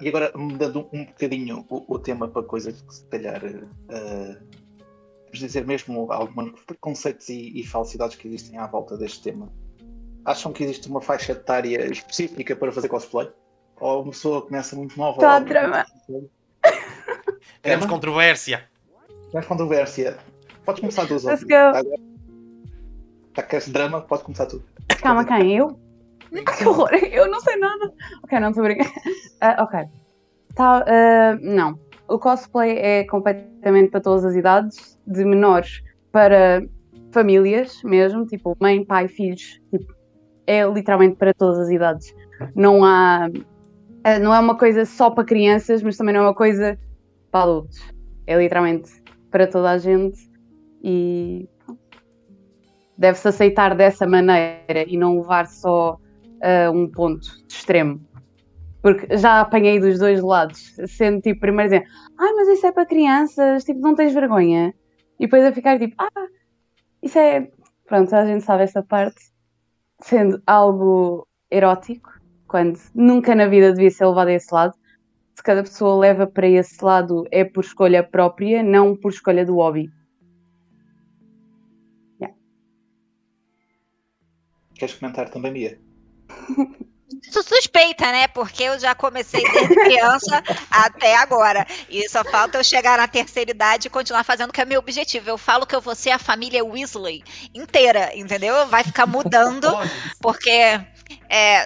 E agora, mudando um bocadinho o tema para coisas que se calhar, vamos dizer mesmo alguns preconceitos e falsidades que existem à volta deste tema. Acham que existe uma faixa etária específica para fazer cosplay? Ou uma pessoa começa muito nova? Estou à trama. Queremos controvérsia. Queremos controvérsia. Podes começar tu, Let's go. Já queres drama? Pode começar tu. Calma, quem? Eu? Que horror, eu não sei nada. Ok, não estou brincando. Ok. Não. O cosplay é completamente para todas as idades, de menores para famílias mesmo, tipo mãe, pai, filhos. Tipo, é literalmente para todas as idades. Não é uma coisa só para crianças, mas também não é uma coisa para adultos. É literalmente para toda a gente e deve-se aceitar dessa maneira e não levar só a um ponto de extremo. Porque já apanhei dos dois lados, sendo tipo, primeiro dizer, mas isso é para crianças, tipo, não tens vergonha? E depois a ficar tipo, isso é. Pronto, a gente sabe essa parte, sendo algo erótico, quando nunca na vida devia ser levado a esse lado. Se cada pessoa leva para esse lado é por escolha própria, não por escolha do hobby. Queres comentar também, Mia? Sou suspeita, né? Porque eu já comecei desde criança até agora. E só falta eu chegar na terceira idade e continuar fazendo o que é meu objetivo. Eu falo que eu vou ser a família Weasley inteira, entendeu? Vai ficar mudando, porque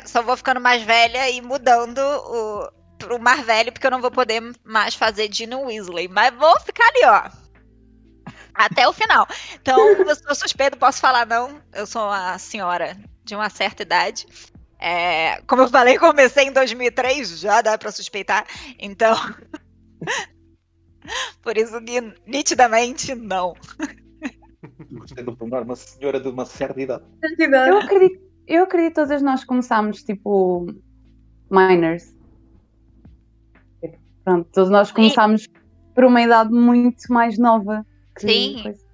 só vou ficando mais velha e mudando pro mais velho, porque eu não vou poder mais fazer Gina Weasley. Mas vou ficar ali, ó. Até o final. Então, eu sou suspeita, posso falar não. Eu sou uma senhora de uma certa idade. Como eu falei, comecei em 2003, já dá pra suspeitar. Então, por isso que nitidamente não. Gostei do pormenor, uma senhora de uma certa idade. Eu acredito que todas nós começámos tipo minors. Pronto, todos nós começámos por uma idade muito mais nova. Sim. Coisa.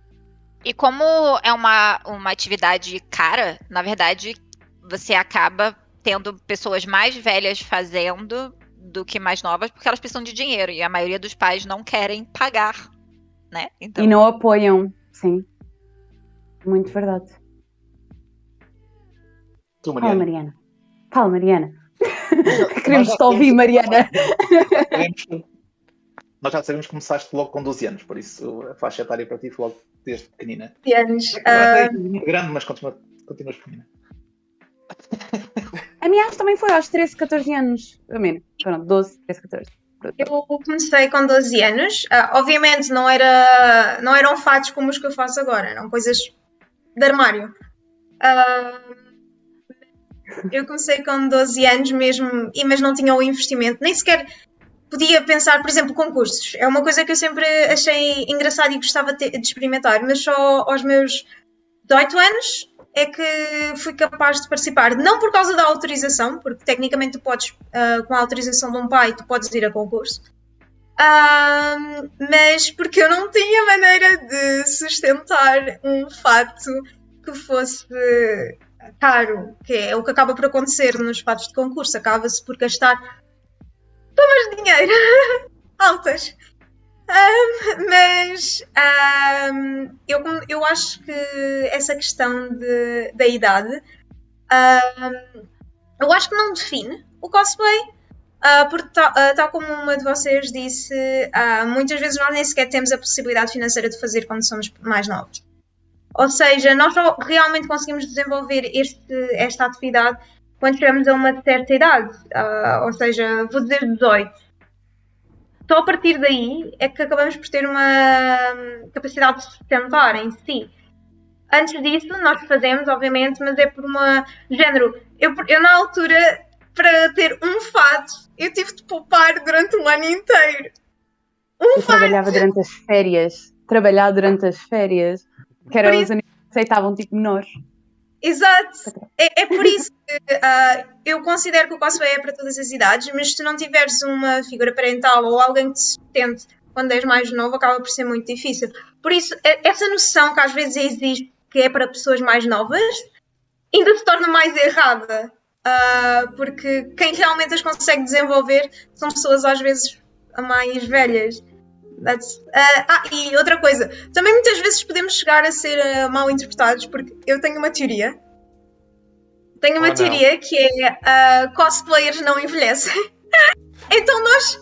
E como é uma atividade cara, na verdade, você acaba tendo pessoas mais velhas fazendo do que mais novas, porque elas precisam de dinheiro. E a maioria dos pais não querem pagar, né? Então... E não apoiam, sim. Muito verdade. Tu, Mariana. Fala, Mariana. Queremos-te ouvir, Mariana. Nós já sabemos que começaste logo com 12 anos, por isso a faixa etária para ti foi logo desde pequenina. 12 anos. Grande, mas continuas pequenina. A minha acho também foi aos 13, 14 anos. Pronto, 12, 13, 14. Eu comecei com 12 anos. Obviamente não eram fatos como os que eu faço agora, eram coisas de armário. Eu comecei com 12 anos mesmo, mas não tinha o investimento, nem sequer podia pensar, por exemplo, concursos. É uma coisa que eu sempre achei engraçada e gostava de experimentar, mas só aos meus 18 anos é que fui capaz de participar. Não por causa da autorização, porque tecnicamente tu podes, com a autorização de um pai, tu podes ir a concurso. Mas porque eu não tinha maneira de sustentar um fato que fosse caro, que é o que acaba por acontecer nos fatos de concurso. Acaba-se por gastar tomas de dinheiro altas. Mas eu acho que essa questão da idade eu acho que não define o cosplay, porque tal como uma de vocês disse, muitas vezes nós nem sequer temos a possibilidade financeira de fazer quando somos mais novos. Ou seja, nós só realmente conseguimos desenvolver esta atividade quando chegamos a uma certa idade, ou seja, vou dizer 18. Só a partir daí é que acabamos por ter uma capacidade de sustentar em si. Antes disso, nós fazemos, obviamente, mas é por uma género. Eu na altura, para ter um fato, eu tive de poupar durante um ano inteiro. Eu trabalhava durante as férias. Que eram os amigos que aceitavam tipo menores. Exato. É por isso que eu considero que o cosplay é para todas as idades, mas se tu não tiveres uma figura parental ou alguém que te sustente quando és mais novo, acaba por ser muito difícil. Por isso, essa noção que às vezes existe que é para pessoas mais novas, ainda se torna mais errada. porque quem realmente as consegue desenvolver são pessoas às vezes mais velhas. E outra coisa, também muitas vezes podemos chegar a ser mal interpretados, porque eu tenho uma teoria. Tenho uma teoria que é cosplayers não envelhecem. Então nós,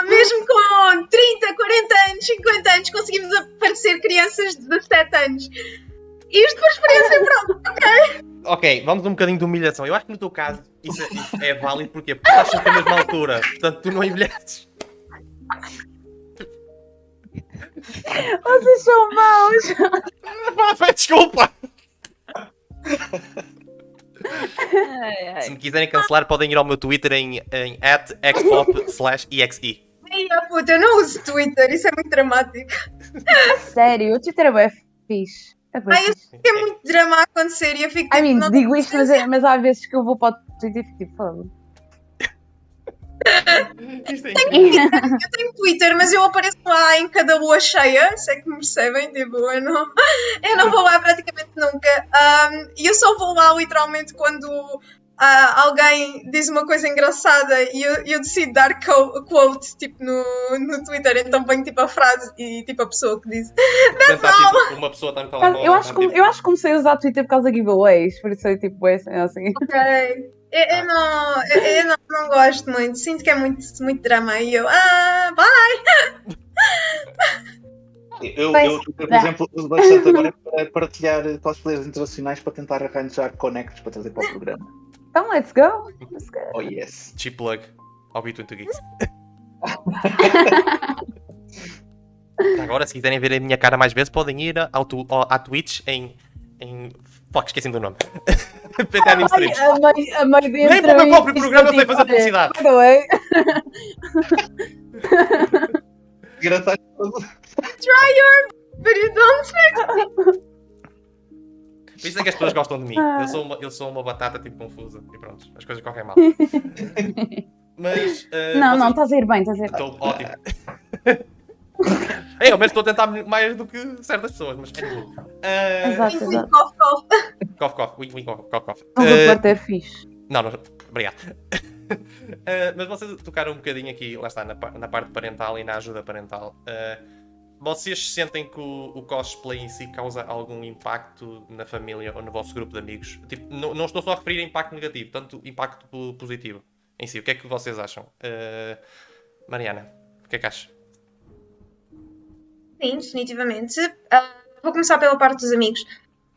mesmo com 30, 40 anos, 50 anos, conseguimos parecer crianças de 17 anos. Isto por experiência própria, ok? Ok, vamos um bocadinho de humilhação. Eu acho que no teu caso isso é válido porque estás sempre na mesma altura. Portanto, tu não envelheces. Vocês são maus! Desculpa! Ai. Se me quiserem cancelar, podem ir ao meu Twitter em @xpop/exe. Ai, puta, eu não uso Twitter, isso é muito dramático. Sério, o Twitter é bem fixe. É bem Ai, eu fixe. sei que é muito drama a acontecer e eu fico I mean, não digo tenho isto, mas há vezes que eu vou para o Twitter e fico tipo, foda. Isto é incrível. Eu tenho Twitter, mas eu apareço lá em cada lua cheia, se é que me percebem, tipo, eu não vou lá praticamente nunca. E eu só vou lá literalmente quando alguém diz uma coisa engraçada e eu decido dar quote tipo, no Twitter, então ponho tipo a frase e tipo a pessoa que diz. Tentar, tipo, uma pessoa está no telemóvel. Eu acho que comecei a usar Twitter por causa de giveaways, por isso eu tipo, é assim. Ok. Eu não gosto muito, sinto que é muito, muito drama e eu, bye! Eu, Pois, por exemplo, uso bastante agora para partilhar cosplayers internacionais para tentar arranjar connects para trazer para o programa. Então, let's go. Let's go. Oh yes. Cheap plug ao Between Two Geeks. Agora, se quiserem ver a minha cara mais vezes, podem ir à Twitch em... Fuck, esqueci do nome. PT Anime Streams. A mãe de Nem para o meu próprio programa eu sei fazer publicidade. By the way. Engraçado. But you don't. Por isso é que as pessoas gostam de mim. Eu sou uma batata tipo confusa. E pronto, as coisas correm mal. Mas... Não, estás a ir bem, estás a ir bem. Estou ótimo. Eu mesmo estou a tentar mais do que certas pessoas, mas Exato, Wink, exato. cough, cough. Cough, cough, wink, wink, cough, cough. Não vou bater fixe. Não, obrigado. Mas vocês tocaram um bocadinho aqui, lá está, na parte parental e na ajuda parental. Vocês sentem que o cosplay em si causa algum impacto na família ou no vosso grupo de amigos? Tipo, não estou só a referir a impacto negativo, tanto impacto positivo em si. O que é que vocês acham? Mariana, o que é que achas? Sim, definitivamente. Vou começar pela parte dos amigos.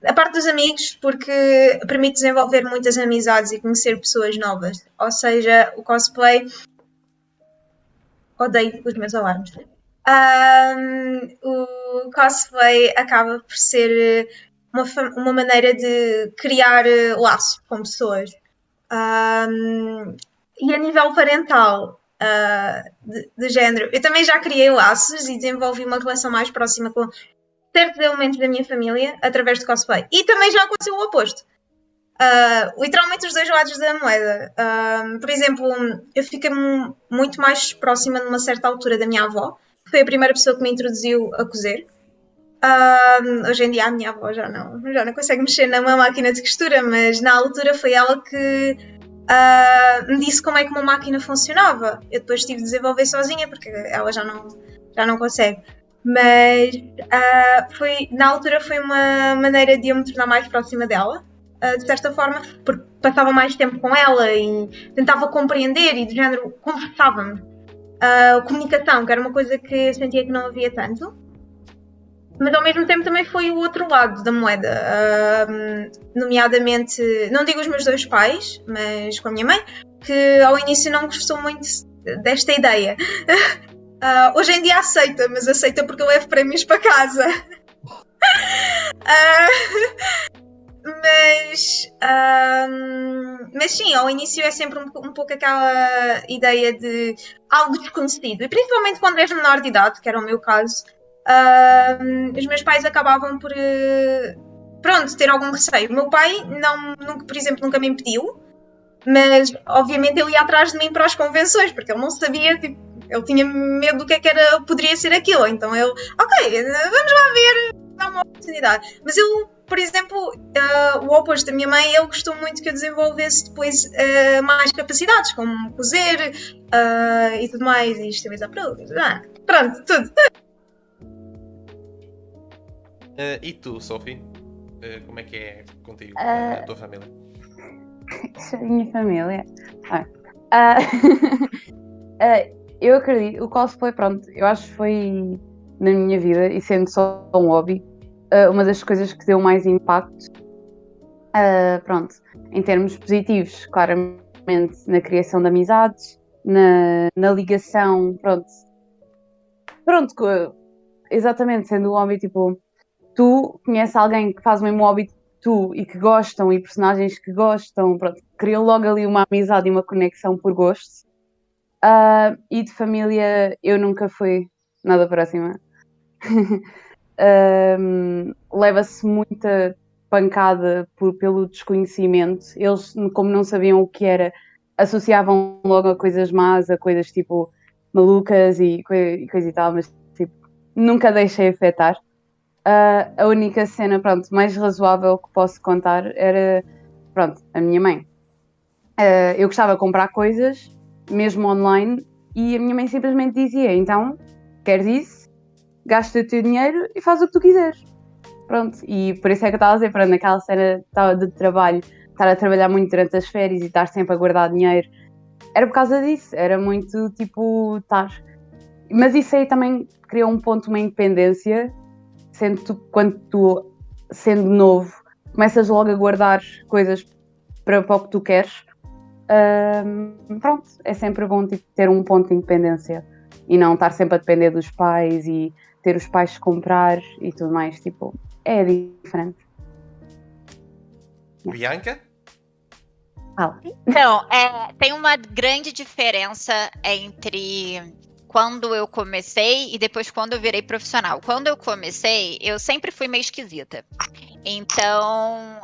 A parte dos amigos, porque permite desenvolver muitas amizades e conhecer pessoas novas. Ou seja, o cosplay. Odeio os meus alarmes. O cosplay acaba por ser uma maneira de criar laços com pessoas. E a nível parental, de género, eu também já criei laços e desenvolvi uma relação mais próxima com certos elementos da minha família através do cosplay. E também já aconteceu o oposto. Literalmente os dois lados da moeda. Por exemplo, eu fiquei muito mais próxima numa certa altura da minha avó, que foi a primeira pessoa que me introduziu a cozer. Hoje em dia a minha avó já não consegue mexer numa máquina de costura, mas na altura foi ela que me disse como é que uma máquina funcionava. Eu depois tive de desenvolver sozinha, porque ela já não consegue. Mas na altura foi uma maneira de eu me tornar mais próxima dela, de certa forma, porque passava mais tempo com ela e tentava compreender e, de género, conversávamos. Comunicação, que era uma coisa que eu sentia que não havia tanto. Mas ao mesmo tempo também foi o outro lado da moeda, nomeadamente, não digo os meus dois pais, mas com a minha mãe, que ao início não gostou muito desta ideia. Hoje em dia aceita, mas aceita porque eu levo prémios para casa. Mas sim, ao início é sempre um pouco aquela ideia de algo desconhecido, e principalmente quando és menor de idade, que era o meu caso. Os meus pais acabavam por ter algum receio. O meu pai, por exemplo, nunca me impediu, mas obviamente ele ia atrás de mim para as convenções, porque ele não sabia, tipo, ele tinha medo do que poderia ser aquilo. Então ele, ok, vamos lá ver, dá uma oportunidade. Mas ele por exemplo, o oposto da minha mãe, ele gostou muito que eu desenvolvesse depois mais capacidades, como cozer e tudo mais, e estabilizar produtos. Pronto, tudo. E tu, Sophie? Como é que é contigo, a Ah, tua família? a minha família. Ah, ah, eu acredito, o cosplay, pronto, eu acho que foi na minha vida, e sendo só um hobby, uma das coisas que deu mais impacto, pronto, em termos positivos, claramente na criação de amizades, na ligação, pronto, exatamente, sendo um hobby, tipo, tu conheces alguém que faz o mesmo hobby que tu e que gostam, e personagens que gostam, pronto, criou logo ali uma amizade e uma conexão por gosto. E de família eu nunca fui nada próxima. Leva-se muita pancada pelo desconhecimento. Eles, como não sabiam o que era, associavam logo a coisas más, a coisas tipo malucas e coisa e tal, mas tipo, nunca deixei afetar. A única cena, pronto, mais razoável que posso contar era, pronto, a minha mãe. Eu gostava de comprar coisas, mesmo online, e a minha mãe simplesmente dizia: então, queres isso? Gasta o teu dinheiro e faz o que tu quiseres. Pronto, e por isso é que eu estava a dizer, pronto, naquela cena de trabalho, estar a trabalhar muito durante as férias e estar sempre a guardar dinheiro, era por causa disso, era muito tipo, estar. Mas isso aí também criou um ponto, uma independência, sendo quando tu, sendo novo, começas logo a guardar coisas para o que tu queres. Pronto, é sempre bom tipo, ter um ponto de independência e não estar sempre a depender dos pais e ter os pais de comprar e tudo mais, tipo, é diferente. Bianca? Então, tem uma grande diferença entre quando eu comecei e depois quando eu virei profissional. Quando eu comecei, eu sempre fui meio esquisita. Então,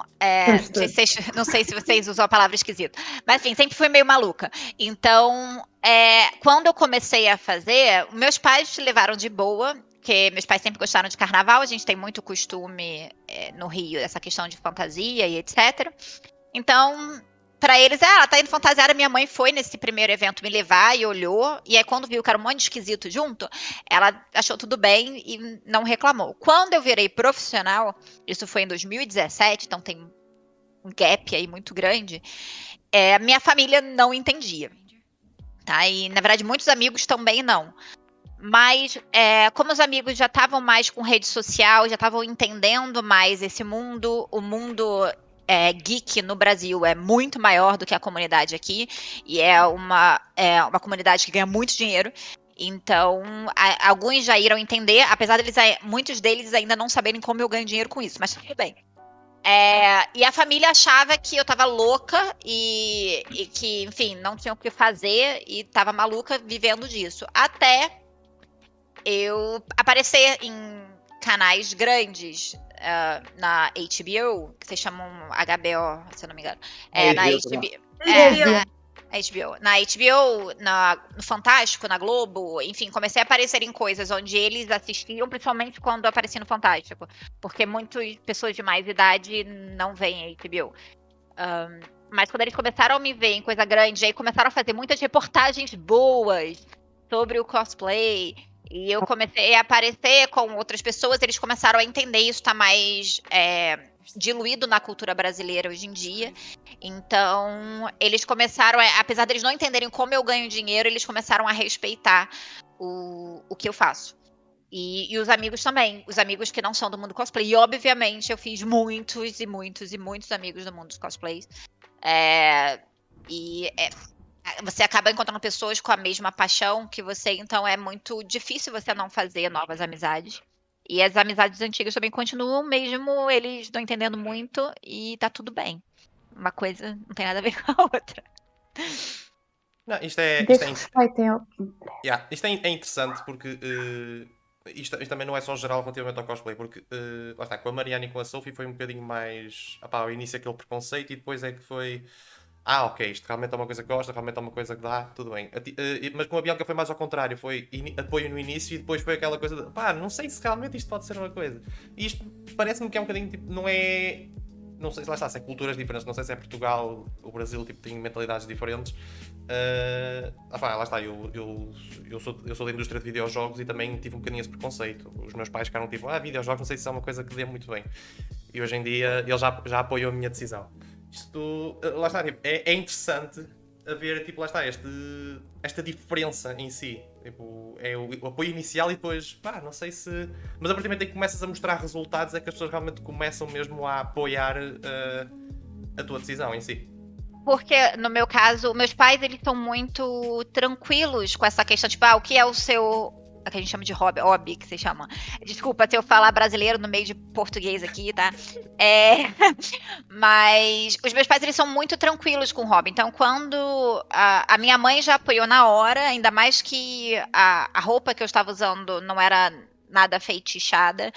não sei se vocês usam a palavra esquisito, mas assim, sempre fui meio maluca. Então, quando eu comecei a fazer, meus pais levaram de boa, porque meus pais sempre gostaram de carnaval, a gente tem muito costume no Rio, essa questão de fantasia e etc. Então, pra eles, ela tá indo fantasiada. Minha mãe foi nesse primeiro evento me levar e olhou. E aí, quando viu que era um monte de esquisito junto, ela achou tudo bem e não reclamou. Quando eu virei profissional, isso foi em 2017, então tem um gap aí muito grande, minha família não entendia. Tá? E, na verdade, muitos amigos também não. Mas, como os amigos já estavam mais com rede social, já estavam entendendo mais esse mundo, o mundo geek no Brasil é muito maior do que a comunidade aqui, e é uma comunidade que ganha muito dinheiro. Então, alguns já irão entender, apesar deles, muitos deles ainda não saberem como eu ganho dinheiro com isso, mas tudo bem. E a família achava que eu tava louca e que, enfim, não tinha o que fazer e tava maluca vivendo disso. Até eu aparecer em canais grandes na HBO, que se chamam HBO, se eu não me engano. Na HBO. HBO. Na HBO, no Fantástico, na Globo, enfim, comecei a aparecer em coisas onde eles assistiam, principalmente quando eu apareci no Fantástico, porque muitas pessoas de mais idade não veem HBO. Mas quando eles começaram a me ver em coisa grande, aí começaram a fazer muitas reportagens boas sobre o cosplay, e eu comecei a aparecer com outras pessoas, eles começaram a entender isso, tá mais diluído na cultura brasileira hoje em dia. Então, eles começaram, apesar deles não entenderem como eu ganho dinheiro, eles começaram a respeitar o que eu faço. E os amigos também, os amigos que não são do mundo cosplay. E, obviamente, eu fiz muitos e muitos e muitos amigos do mundo dos cosplays. Você acaba encontrando pessoas com a mesma paixão que você, então é muito difícil você não fazer novas amizades. E as amizades antigas também continuam, mesmo eles não entendendo muito, e tá tudo bem. Uma coisa não tem nada a ver com a outra. Não, isto é Desrespeitem o que Yeah, isto é interessante porque isto também não é só geral relativamente ao cosplay, porque lá está, com a Mariana e com a Sophie foi um bocadinho mais ao início aquele preconceito e depois é que foi ok, isto realmente é uma coisa que gosta, realmente é uma coisa que dá, tudo bem. Mas com a Bianca foi mais ao contrário, foi apoio no início e depois foi aquela coisa de pá, não sei se realmente isto pode ser uma coisa. E isto parece-me que é um bocadinho tipo, não é. Não sei se lá está, se é culturas diferentes, não sei se é Portugal, o Brasil, tipo, tem mentalidades diferentes. Lá está, eu sou da indústria de videojogos e também tive um bocadinho esse preconceito. Os meus pais ficaram tipo, videojogos, não sei se é uma coisa que dê muito bem. E hoje em dia eles já apoiam a minha decisão. Isto, lá está, tipo, é interessante haver, tipo, lá está, esta diferença em si. Tipo, é o apoio inicial e depois, não sei se... Mas a partir do momento em que começas a mostrar resultados é que as pessoas realmente começam mesmo a apoiar a tua decisão em si. Porque, no meu caso, meus pais, eles são muito tranquilos com essa questão, tipo, o que é o seu... O que a gente chama de hobby, que se chama. Desculpa se eu falar brasileiro no meio de português aqui, tá? Mas os meus pais, eles são muito tranquilos com o hobby. Então, quando a minha mãe já apoiou na hora, ainda mais que a roupa que eu estava usando não era nada feitiçada.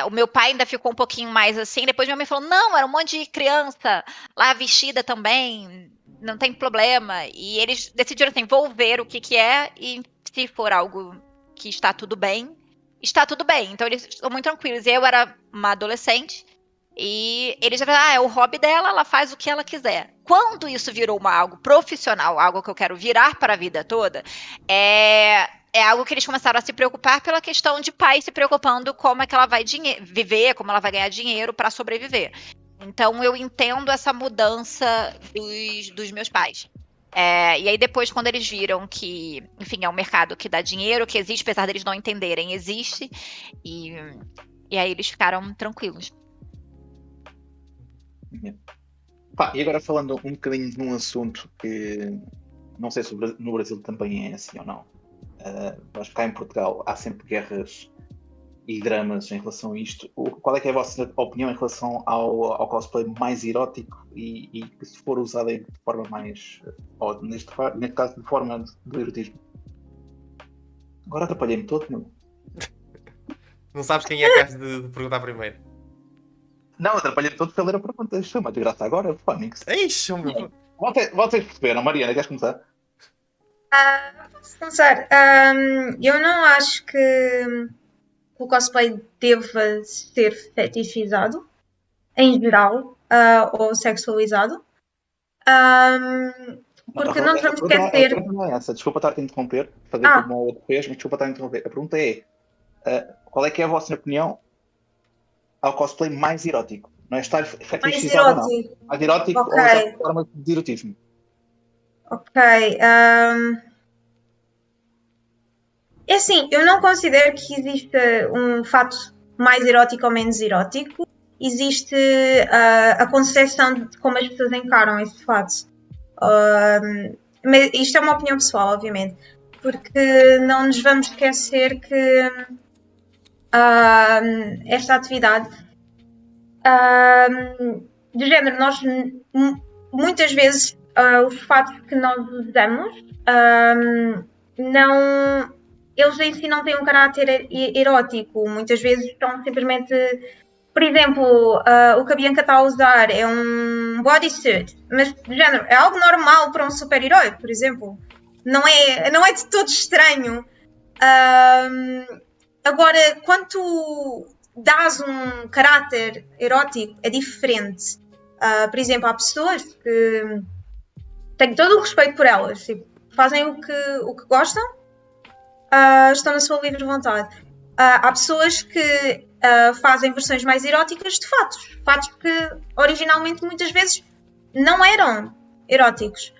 O meu pai ainda ficou um pouquinho mais assim. Depois minha mãe falou, não, era um monte de criança lá vestida também, não tem problema. E eles decidiram assim, vou ver o que é e se for algo que está tudo bem, está tudo bem. Então eles estão muito tranquilos. Eu era uma adolescente e eles já falaram, é o hobby dela, ela faz o que ela quiser. Quando isso virou algo profissional, algo que eu quero virar para a vida toda, é algo que eles começaram a se preocupar pela questão de pai se preocupando como é que ela vai viver, como ela vai ganhar dinheiro para sobreviver. Então eu entendo essa mudança dos meus pais. E aí depois, quando eles viram que, enfim, é um mercado que dá dinheiro, que existe, apesar deles não entenderem, existe. E aí eles ficaram tranquilos. E agora falando um bocadinho de um assunto que não sei se no Brasil também é assim ou não. Mas cá em Portugal há sempre guerras e dramas em relação a isto. Qual é que é a vossa opinião em relação ao cosplay mais erótico e que se for usado de forma mais, ou neste caso de forma do erotismo? Agora atrapalhei-me todo, meu. Não sabes quem é que has de perguntar primeiro? Não, atrapalhei-me todo para ler a pergunta. Isto é uma desgraça agora. Eixe, meu... Vocês perceberam? Mariana, queres começar? Posso começar? Eu não acho que o cosplay deva ser fetichizado, em geral, ou sexualizado. Porque não nos vamos esquecer. A pergunta não é essa. Desculpa estar a interromper, fazer como o outro fez, mas desculpa estar a interromper. A pergunta é: qual é que é a vossa opinião ao cosplay mais erótico? Não é estar fetichizado ou não? Mais erótico ou essa forma de erotismo? Ok. É assim, eu não considero que exista um fato mais erótico ou menos erótico. Existe a concepção de como as pessoas encaram esse fato. Mas isto é uma opinião pessoal, obviamente, porque não nos vamos esquecer que esta atividade de género, nós muitas vezes os fatos que nós usamos não, eles em si não têm um caráter erótico, muitas vezes estão simplesmente, por exemplo, o que a Bianca está a usar é um bodysuit, mas de género, é algo normal para um super-herói, por exemplo, não é de todo estranho. Agora, quando tu dás um caráter erótico, é diferente. Por exemplo, há pessoas que tenho todo o respeito por elas, tipo, fazem o que gostam, estão na sua livre vontade. Há pessoas que fazem versões mais eróticas de fatos que originalmente muitas vezes não eram eróticos.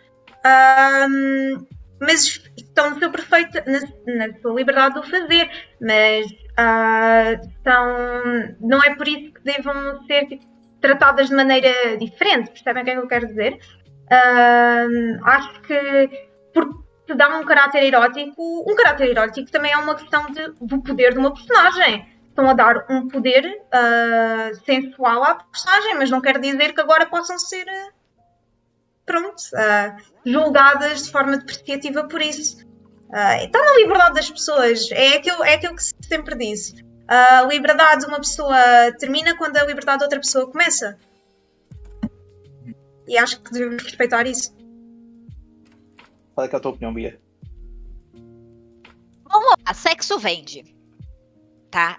Mas estão no seu perfeito, na sua liberdade de o fazer, mas não é por isso que devam ser tratadas de maneira diferente, percebem o que é que eu quero dizer? Acho que porque se dá um caráter erótico também é uma questão do poder de uma personagem. Estão a dar um poder sensual à personagem, mas não quer dizer que agora possam ser julgadas de forma depreciativa por isso. Está na liberdade das pessoas, é aquilo que sempre disse. A liberdade de uma pessoa termina quando a liberdade de outra pessoa começa. e acho que devemos respeitar isso. Qual é que é a tua opinião, Bia? Vamos lá, sexo vende, tá?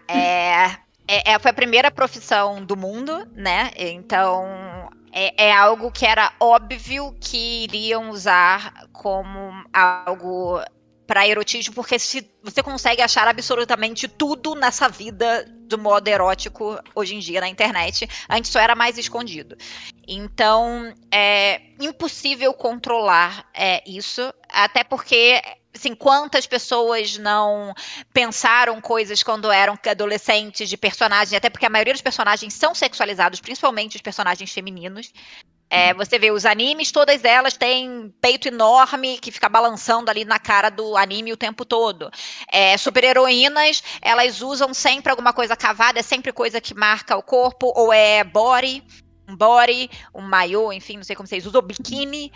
Foi a primeira profissão do mundo, né? Então é algo que era óbvio que iriam usar como algo para erotismo, porque se você consegue achar absolutamente tudo nessa vida do modo erótico hoje em dia na internet, antes só era mais escondido. Então é impossível controlar isso, até porque assim, quantas pessoas não pensaram coisas quando eram adolescentes de personagens, até porque a maioria dos personagens são sexualizados, principalmente os personagens femininos. Você vê os animes, todas elas têm peito enorme que fica balançando ali na cara do anime o tempo todo. Super-heroínas, elas usam sempre alguma coisa cavada, é sempre coisa que marca o corpo, ou é um maiô, enfim, não sei como vocês usam, biquíni.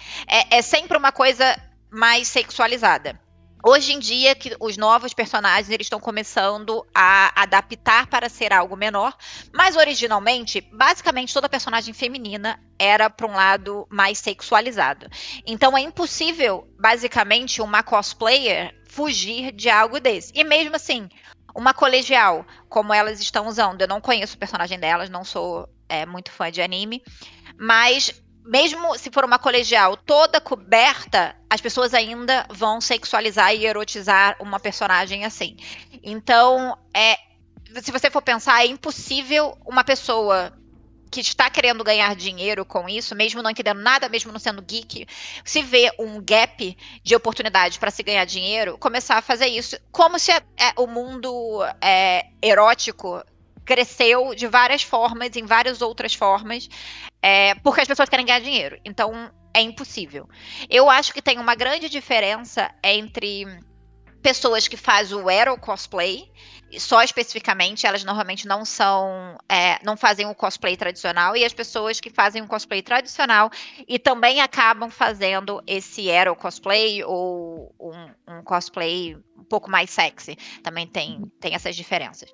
É sempre uma coisa mais sexualizada. Hoje em dia, que os novos personagens eles estão começando a adaptar para ser algo menor, mas originalmente, basicamente, toda personagem feminina era para um lado mais sexualizado. Então é impossível, basicamente, uma cosplayer fugir de algo desse. E mesmo assim, uma colegial, como elas estão usando, eu não conheço o personagem delas, não sou muito fã de anime, mas mesmo se for uma colegial toda coberta, as pessoas ainda vão sexualizar e erotizar uma personagem assim. Então, se você for pensar, é impossível uma pessoa que está querendo ganhar dinheiro com isso, mesmo não entendendo nada, mesmo não sendo geek, se vê um gap de oportunidade para se ganhar dinheiro, começar a fazer isso. Como se o mundo erótico cresceu de várias formas, em várias outras formas, porque as pessoas querem ganhar dinheiro. Então, é impossível. Eu acho que tem uma grande diferença entre pessoas que fazem o ero cosplay, só especificamente, elas normalmente não fazem o cosplay tradicional, e as pessoas que fazem o cosplay tradicional e também acabam fazendo esse ero cosplay ou um cosplay um pouco mais sexy. Também tem essas diferenças.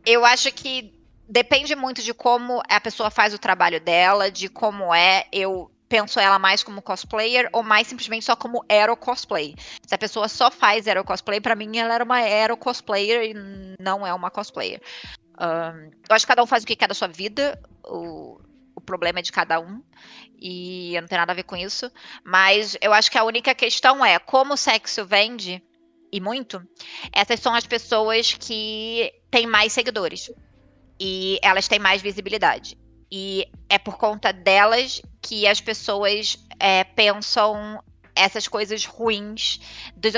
Eu acho que depende muito de como a pessoa faz o trabalho dela, de como eu penso ela mais como cosplayer ou mais simplesmente só como ero cosplay. Se a pessoa só faz ero cosplay, pra mim ela era uma ero cosplayer e não é uma cosplayer. Eu acho que cada um faz o que quer da sua vida, o problema é de cada um, e eu não tenho nada a ver com isso, mas eu acho que a única questão é como o sexo vende, e muito, essas são as pessoas que têm mais seguidores. E elas têm mais visibilidade. E é por conta delas que as pessoas pensam essas coisas ruins.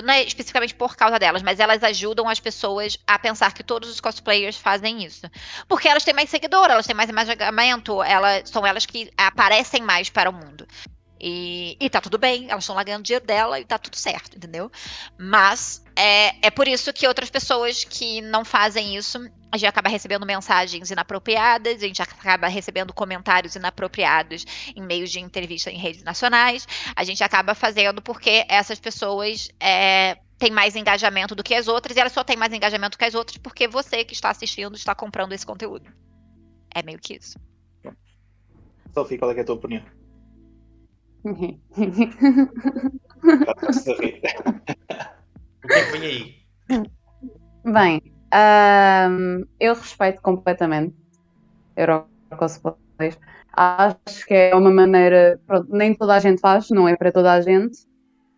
Não é especificamente por causa delas, mas elas ajudam as pessoas a pensar que todos os cosplayers fazem isso. Porque elas têm mais seguidor, elas têm mais engajamento, são elas que aparecem mais para o mundo. E tá tudo bem, elas estão lá ganhando dinheiro dela e tá tudo certo, entendeu? Mas é por isso que outras pessoas que não fazem isso, a gente acaba recebendo mensagens inapropriadas, a gente acaba recebendo comentários inapropriados em meios de entrevista em redes nacionais, a gente acaba fazendo porque essas pessoas têm mais engajamento do que as outras, e elas só têm mais engajamento que as outras porque você que está assistindo está comprando esse conteúdo. É meio que isso. Sophie, qual é que é a tua opinião? Uhum. Estás a rir. O que é que vem aí? Bem, eu respeito completamente Eurocosplays. Acho que é uma maneira, pronto, nem toda a gente faz, não é para toda a gente,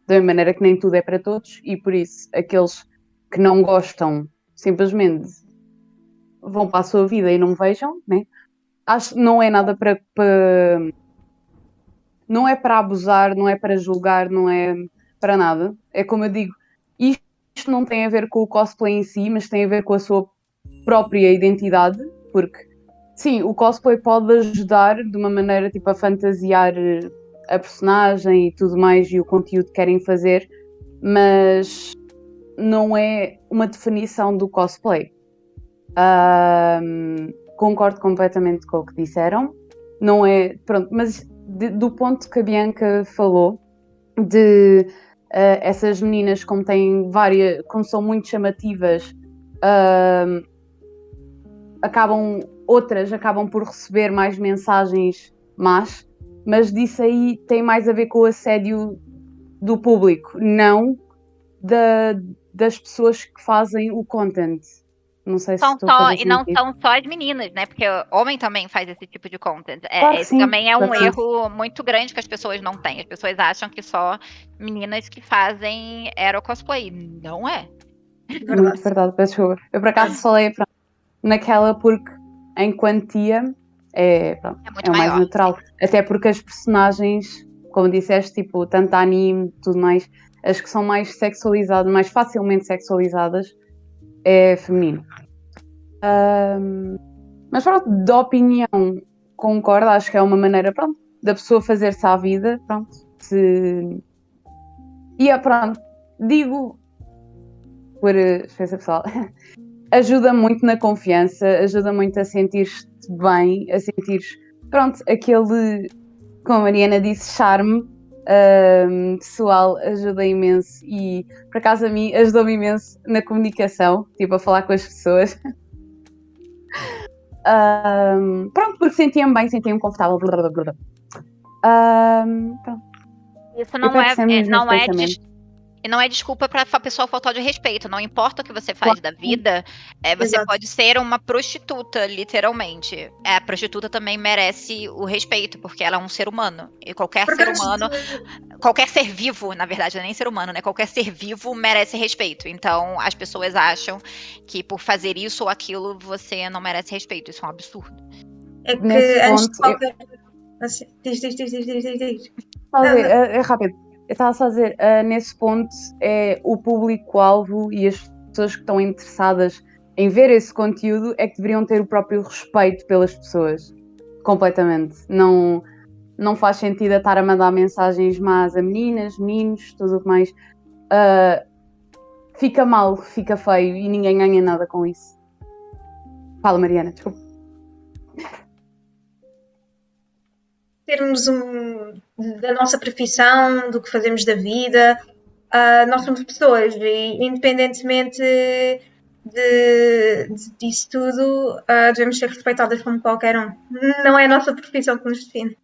da mesma maneira que nem tudo é para todos, e por isso aqueles que não gostam simplesmente vão para a sua vida e não vejam, né? Acho que não é nada não é para abusar, não é para julgar, não é para nada. É como eu digo, isto não tem a ver com o cosplay em si, mas tem a ver com a sua própria identidade, porque sim, o cosplay pode ajudar de uma maneira tipo a fantasiar a personagem e tudo mais e o conteúdo que querem fazer, mas não é uma definição do cosplay. Concordo completamente com o que disseram. Não é, pronto, mas do ponto que a Bianca falou, de essas meninas como têm várias, como são muito chamativas, outras acabam por receber mais mensagens más, mas disso aí tem mais a ver com o assédio do público, não das pessoas que fazem o content. Não sei se estou a fazer E não sentido. são só as meninas, né? Porque homem também faz esse tipo de content. Claro que Esse sim, também é um claro que sim. erro muito grande que as pessoas não têm. As pessoas acham que só meninas que fazem cosplay. Não é. Muito Verdade. verdade, peço desculpa. Eu por acaso falei pronto, naquela porque em quantia pronto, É muito é o mais maior. natural. Até porque as personagens, como disseste, tipo, tanto anime, tudo mais, as que são mais sexualizadas, mais facilmente sexualizadas, é feminino. Mas pronto, da opinião, concordo, acho que é uma maneira, pronto, da pessoa fazer-se à vida, pronto. E pronto, digo por experiência pessoal, ajuda muito na confiança, ajuda muito a sentir-te bem, a sentir, pronto, aquele, como a Mariana disse, charme pessoal, ajuda imenso e, por acaso, a mim ajudou-me imenso na comunicação, tipo, a falar com as pessoas. Pronto, porque sentia-me bem, sentia-me confortável. Blá, blá, blá, blá. Pronto. Isso E não é, sempre nos meus pensamentos. não é desculpa para a pessoa faltar de respeito. Não importa o que você faz da vida, você Exato. pode ser uma prostituta, literalmente. A prostituta também merece o respeito, porque ela é um ser humano. E qualquer Porque ser antes humano, qualquer ser vivo, na verdade, não é nem ser humano, né? Qualquer ser vivo merece respeito. Então, as pessoas acham que por fazer isso ou aquilo, você não merece respeito. Isso é um absurdo. é que Nesse antes de ponto, qualquer. Assim, diz. Estás a Não, ver, não. é rápido. Eu estava só a dizer, nesse ponto é o público-alvo e as pessoas que estão interessadas em ver esse conteúdo é que deveriam ter o próprio respeito pelas pessoas. Completamente. Não faz sentido a estar a mandar mensagens más a meninas, meninos, tudo o que mais. Fica mal, fica feio e ninguém ganha nada com isso. Fala, Mariana, desculpa. Termos da nossa profissão, do que fazemos da vida, nós somos pessoas e independentemente disso tudo, devemos ser respeitadas como qualquer um. Não é a nossa profissão que nos define.